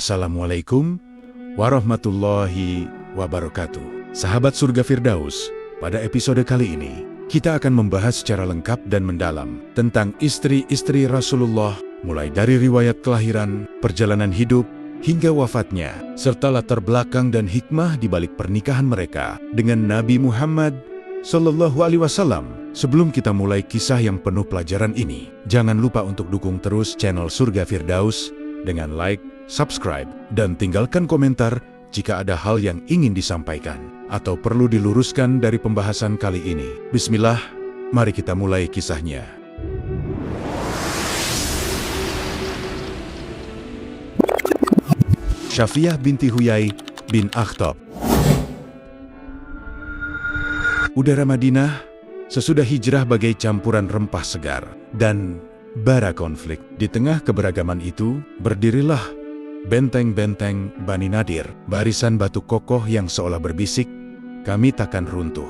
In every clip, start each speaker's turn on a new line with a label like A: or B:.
A: Assalamualaikum warahmatullahi wabarakatuh. Sahabat surga Firdaus, pada episode kali ini, kita akan membahas secara lengkap dan mendalam tentang istri-istri Rasulullah, mulai dari riwayat kelahiran, perjalanan hidup, hingga wafatnya, serta latar belakang dan hikmah di balik pernikahan mereka dengan Nabi Muhammad Sallallahu Alaihi Wasallam. Sebelum kita mulai kisah yang penuh pelajaran ini, jangan lupa untuk dukung terus channel Surga Firdaus dengan like, subscribe, dan tinggalkan komentar jika ada hal yang ingin disampaikan atau perlu diluruskan dari pembahasan kali ini. Bismillah, mari kita mulai kisahnya. Syafiyah binti Huyai bin Akhtab. Udara Madinah sesudah hijrah bagai campuran rempah segar dan bara konflik. Di tengah keberagaman itu, berdirilah benteng-benteng Bani Nadir, barisan batu kokoh yang seolah berbisik, "Kami takkan runtuh."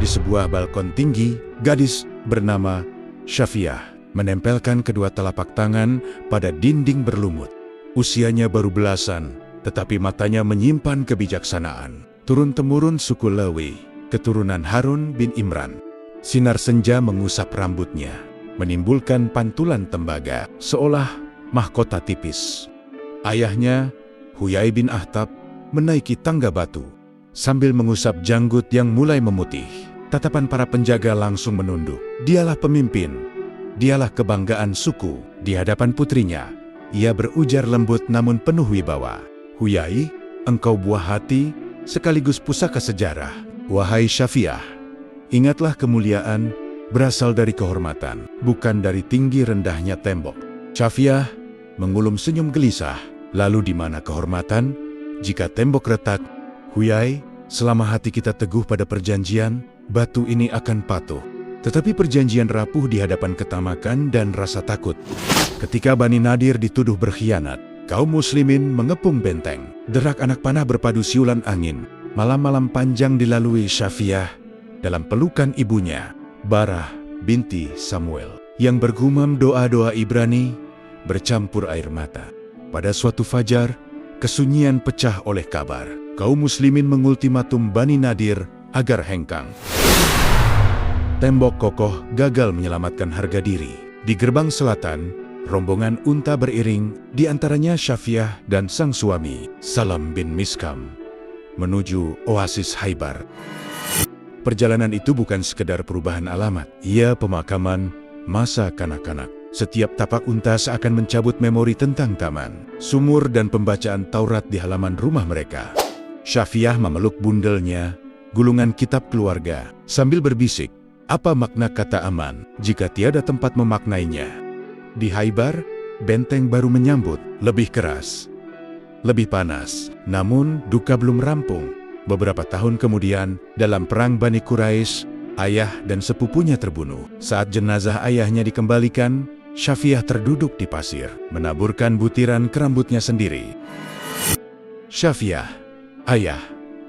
A: Di sebuah balkon tinggi, gadis bernama Syafiyah menempelkan kedua telapak tangan pada dinding berlumut. Usianya baru belasan, tetapi matanya menyimpan kebijaksanaan. Turun-temurun suku Lewi, keturunan Harun bin Imran. Sinar senja mengusap rambutnya, menimbulkan pantulan tembaga, seolah mahkota tipis. Ayahnya, Huyai bin Akhtab, menaiki tangga batu, sambil mengusap janggut yang mulai memutih. Tatapan para penjaga langsung menunduk. Dialah pemimpin, dialah kebanggaan suku. Di hadapan putrinya, ia berujar lembut namun penuh wibawa. "Huyai, engkau buah hati, sekaligus pusaka sejarah. Wahai Syafiyah, ingatlah kemuliaan berasal dari kehormatan, bukan dari tinggi rendahnya tembok." Syafiyah mengulum senyum gelisah. "Lalu di mana kehormatan jika tembok retak? Huyai, selama hati kita teguh pada perjanjian, batu ini akan patuh. Tetapi perjanjian rapuh di hadapan ketamakan dan rasa takut. Ketika Bani Nadir dituduh berkhianat, kaum muslimin mengepung benteng. Derak anak panah berpadu siulan angin. Malam-malam panjang dilalui Syafiyah dalam pelukan ibunya, Barah binti Samuel, yang bergumam doa-doa Ibrani bercampur air mata. Pada suatu fajar, kesunyian pecah oleh kabar. Kaum muslimin mengultimatum Bani Nadir agar hengkang. Tembok kokoh gagal menyelamatkan harga diri. Di gerbang selatan, rombongan unta beriring, di antaranya Syafiyah dan sang suami, Salam bin Miskam, menuju oasis Khaybar. Perjalanan itu bukan sekedar perubahan alamat, ia pemakaman masa kanak-kanak. Setiap tapak unta seakan mencabut memori tentang taman, sumur dan pembacaan Taurat di halaman rumah mereka. Syafiyah memeluk bundelnya, gulungan kitab keluarga, sambil berbisik, "Apa makna kata aman jika tiada tempat memaknainya?" Di Khaybar, benteng baru menyambut, lebih keras, lebih panas. Namun, duka belum rampung. Beberapa tahun kemudian, dalam perang Bani Quraisy, ayah dan sepupunya terbunuh. Saat jenazah ayahnya dikembalikan, Syafiyah terduduk di pasir, menaburkan butiran ke rambutnya sendiri. "Syafiyah, ayah,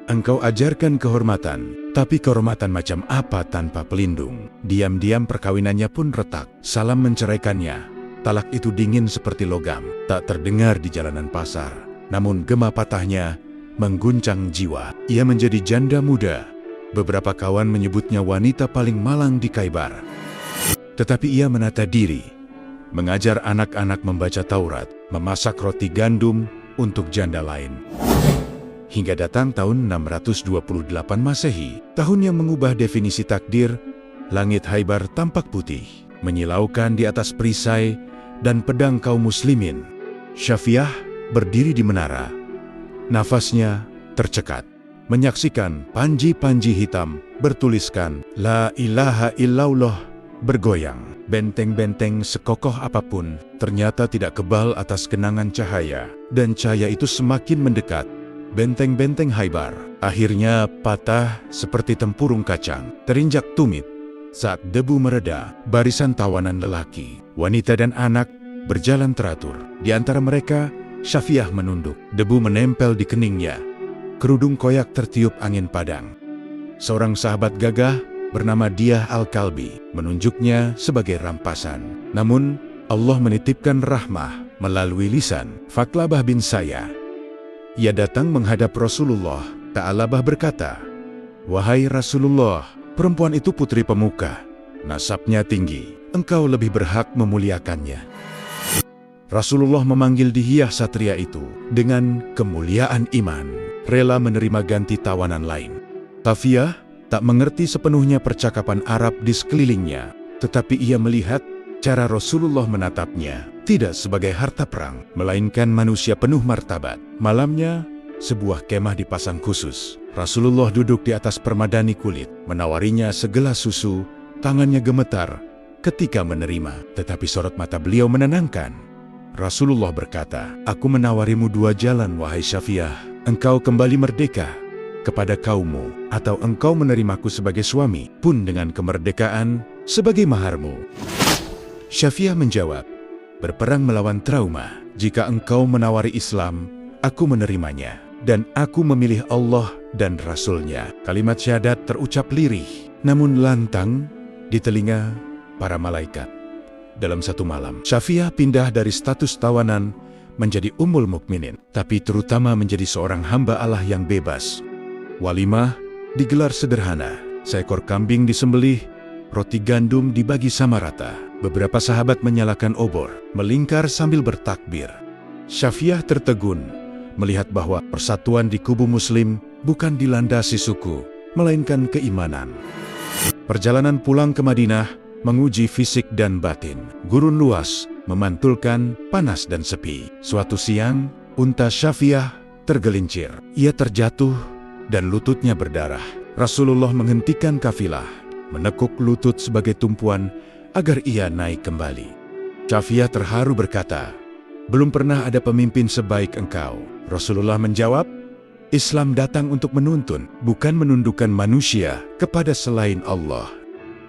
A: engkau ajarkan kehormatan, tapi kehormatan macam apa tanpa pelindung?" Diam-diam perkawinannya pun retak. Salam menceraikannya. Talak itu dingin seperti logam, tak terdengar di jalanan pasar. Namun gema patahnya mengguncang jiwa. Ia menjadi janda muda. Beberapa kawan menyebutnya wanita paling malang di Khaybar. Tetapi ia menata diri, mengajar anak-anak membaca Taurat, memasak roti gandum untuk janda lain. Hingga datang tahun 628 Masehi, tahun yang mengubah definisi takdir, langit Khaybar tampak putih, menyilaukan di atas perisai dan pedang kaum muslimin. Syafiyah berdiri di menara. Nafasnya tercekat, menyaksikan panji-panji hitam bertuliskan "La ilaha illallah" bergoyang. Benteng-benteng sekokoh apapun ternyata tidak kebal atas genangan cahaya, dan cahaya itu semakin mendekat. Benteng-benteng Khaybar akhirnya patah seperti tempurung kacang, terinjak tumit. Saat debu mereda, barisan tawanan lelaki, wanita dan anak berjalan teratur. Di antara mereka, Syafiyah menunduk. Debu menempel di keningnya. Kerudung koyak tertiup angin padang. Seorang sahabat gagah bernama Diyah Al-Kalbi menunjuknya sebagai rampasan. Namun, Allah menitipkan rahmah melalui lisan Faklabah bin Saya. Ia datang menghadap Rasulullah. Ta'alabah berkata, "Wahai Rasulullah, perempuan itu putri pemuka. Nasabnya tinggi. Engkau lebih berhak memuliakannya." Rasulullah memanggil Dihiyah satria itu dengan kemuliaan iman, rela menerima ganti tawanan lain. Safiyah tak mengerti sepenuhnya percakapan Arab di sekelilingnya, tetapi ia melihat cara Rasulullah menatapnya tidak sebagai harta perang, melainkan manusia penuh martabat. Malamnya, sebuah kemah dipasang khusus. Rasulullah duduk di atas permadani kulit, menawarinya segelas susu. Tangannya gemetar ketika menerima, tetapi sorot mata beliau menenangkan. Rasulullah berkata, "Aku menawarimu dua jalan, wahai Safiyah. Engkau kembali merdeka kepada kaummu, atau engkau menerimaku sebagai suami, pun dengan kemerdekaan sebagai maharmu." Safiyah menjawab, "Berperang melawan trauma. Jika engkau menawari Islam, aku menerimanya. Dan aku memilih Allah dan Rasul-Nya." Kalimat syahadat terucap lirih, namun lantang di telinga para malaikat. Dalam satu malam, Safiyah pindah dari status tawanan menjadi Ummul Mukminin, tapi terutama menjadi seorang hamba Allah yang bebas. Walimah digelar sederhana. Seekor kambing disembelih, roti gandum dibagi sama rata. Beberapa sahabat menyalakan obor, melingkar sambil bertakbir. Safiyah tertegun melihat bahwa persatuan di kubu Muslim bukan dilandasi suku, melainkan keimanan. Perjalanan pulang ke Madinah menguji fisik dan batin. Gurun luas memantulkan panas dan sepi. Suatu siang, unta Safiyah tergelincir. Ia terjatuh dan lututnya berdarah. Rasulullah menghentikan kafilah, menekuk lutut sebagai tumpuan agar ia naik kembali. Safiyah terharu berkata, "Belum pernah ada pemimpin sebaik engkau." Rasulullah menjawab, "Islam datang untuk menuntun, bukan menundukkan manusia kepada selain Allah."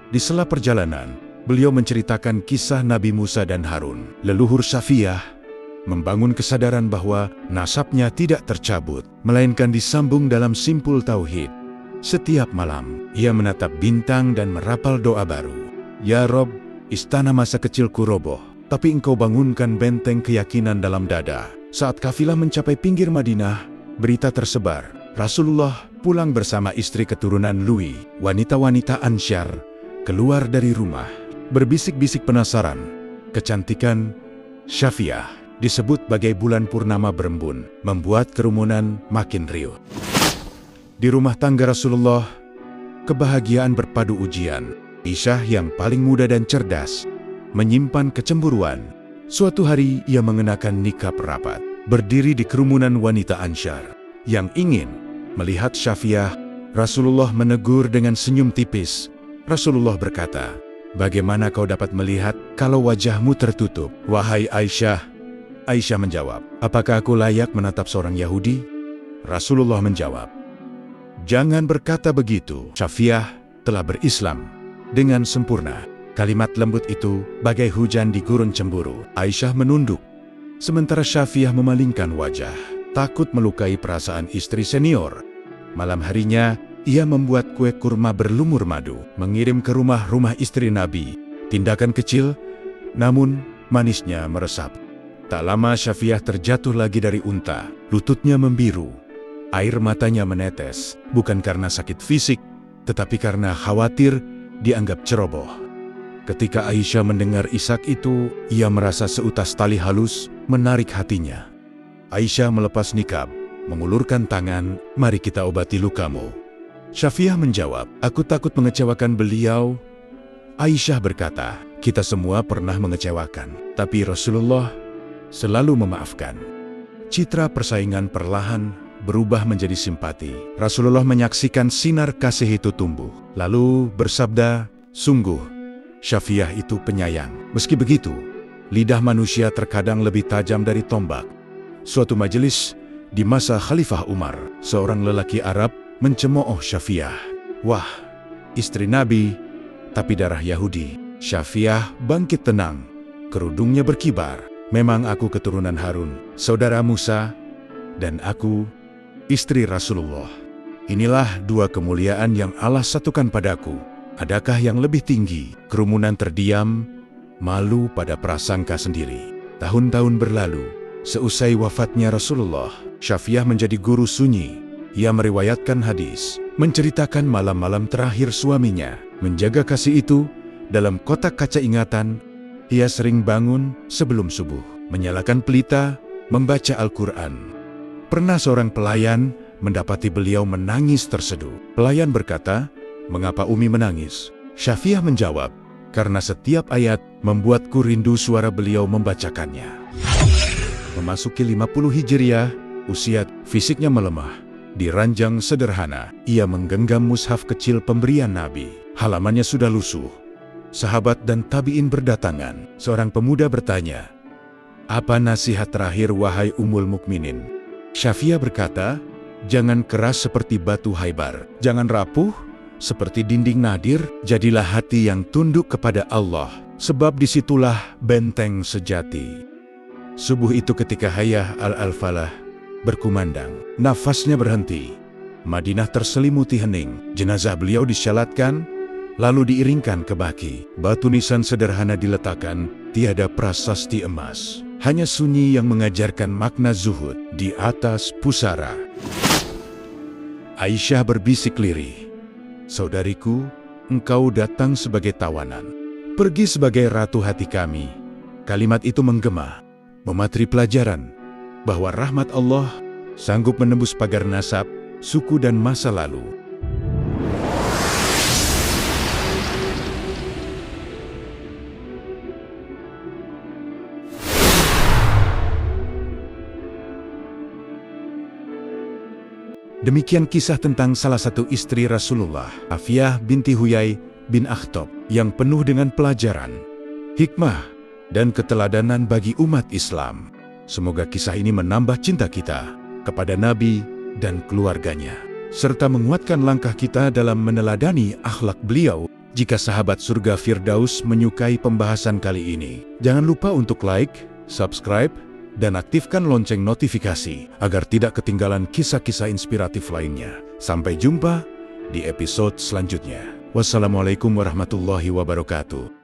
A: Di sela perjalanan, beliau menceritakan kisah Nabi Musa dan Harun. Leluhur Safiyah membangun kesadaran bahwa nasabnya tidak tercabut, melainkan disambung dalam simpul tauhid. Setiap malam, ia menatap bintang dan merapal doa baru. "Ya Rob, istana masa kecilku roboh, tapi engkau bangunkan benteng keyakinan dalam dada." Saat kafilah mencapai pinggir Madinah, berita tersebar. Rasulullah pulang bersama istri keturunan Lui. Wanita-wanita Ansyar keluar dari rumah, berbisik-bisik penasaran. Kecantikan Safiyah, disebut bagai bulan purnama berembun, membuat kerumunan makin riuh. Di rumah tangga Rasulullah, kebahagiaan berpadu ujian. Aisyah yang paling muda dan cerdas menyimpan kecemburuan. Suatu hari ia mengenakan nikab rapat, berdiri di kerumunan wanita Ansyar yang ingin melihat Safiyah. Rasulullah menegur dengan senyum tipis. Rasulullah berkata, "Bagaimana kau dapat melihat kalau wajahmu tertutup, wahai Aisyah?" Aisyah menjawab, "Apakah aku layak menatap seorang Yahudi?" Rasulullah menjawab, "Jangan berkata begitu. Safiyah telah berislam dengan sempurna." Kalimat lembut itu bagai hujan di gurun cemburu. Aisyah menunduk, sementara Safiyah memalingkan wajah, takut melukai perasaan istri senior. Malam harinya, ia membuat kue kurma berlumur madu, mengirim ke rumah-rumah istri Nabi. Tindakan kecil, namun manisnya meresap. Tak lama Safiyah terjatuh lagi dari unta, lututnya membiru. Air matanya menetes, bukan karena sakit fisik, tetapi karena khawatir dianggap ceroboh. Ketika Aisyah mendengar isak itu, ia merasa seutas tali halus menarik hatinya. Aisyah melepas nikab, mengulurkan tangan, "Mari kita obati lukamu." Safiyah menjawab, "Aku takut mengecewakan beliau." Aisyah berkata, "Kita semua pernah mengecewakan, tapi Rasulullah selalu memaafkan." Citra persaingan perlahan berubah menjadi simpati. Rasulullah menyaksikan sinar kasih itu tumbuh, lalu bersabda, "Sungguh, Safiyah itu penyayang." Meski begitu, lidah manusia terkadang lebih tajam dari tombak. Suatu majelis di masa Khalifah Umar, seorang lelaki Arab mencemooh Safiyah. "Wah, istri Nabi, tapi darah Yahudi." Safiyah bangkit tenang, kerudungnya berkibar. "Memang aku keturunan Harun, saudara Musa, dan aku istri Rasulullah. Inilah dua kemuliaan yang Allah satukan padaku. Adakah yang lebih tinggi?" Kerumunan terdiam, malu pada prasangka sendiri. Tahun-tahun berlalu, seusai wafatnya Rasulullah, Syafiah menjadi guru sunyi. Ia meriwayatkan hadis, menceritakan malam-malam terakhir suaminya. Menjaga kasih itu, dalam kotak kaca ingatan, ia sering bangun sebelum subuh, menyalakan pelita, membaca Al-Quran. Pernah seorang pelayan mendapati beliau menangis terseduh. Pelayan berkata, "Mengapa Umi menangis?" Syafiah menjawab, "Karena setiap ayat membuatku rindu suara beliau membacakannya." Memasuki 50 Hijriah, usia fisiknya melemah. Di ranjang sederhana, ia menggenggam mushaf kecil pemberian Nabi. Halamannya sudah lusuh. Sahabat dan tabi'in berdatangan. Seorang pemuda bertanya, "Apa nasihat terakhir wahai Ummul Mukminin?" Syafiah berkata, "Jangan keras seperti batu Haibar. Jangan rapuh seperti dinding Nadir. Jadilah hati yang tunduk kepada Allah, sebab disitulah benteng sejati." Subuh itu ketika Hayya al-Falah berkumandang, nafasnya berhenti. Madinah terselimuti hening. Jenazah beliau disyalatkan, lalu diiringkan ke baki. Batu nisan sederhana diletakkan, tiada prasasti emas. Hanya sunyi yang mengajarkan makna zuhud di atas pusara. Aisyah berbisik lirih, "Saudariku, engkau datang sebagai tawanan, pergi sebagai ratu hati kami." Kalimat itu menggema, mematri pelajaran bahwa rahmat Allah sanggup menembus pagar nasab, suku dan masa lalu. Demikian kisah tentang salah satu istri Rasulullah, Syafiah binti Huyai bin Akhtab, yang penuh dengan pelajaran, hikmah, dan keteladanan bagi umat Islam. Semoga kisah ini menambah cinta kita kepada Nabi dan keluarganya, serta menguatkan langkah kita dalam meneladani akhlak beliau. Jika sahabat surga Firdaus menyukai pembahasan kali ini, jangan lupa untuk like, subscribe, dan aktifkan lonceng notifikasi agar tidak ketinggalan kisah-kisah inspiratif lainnya. Sampai jumpa di episode selanjutnya. Wassalamualaikum warahmatullahi wabarakatuh.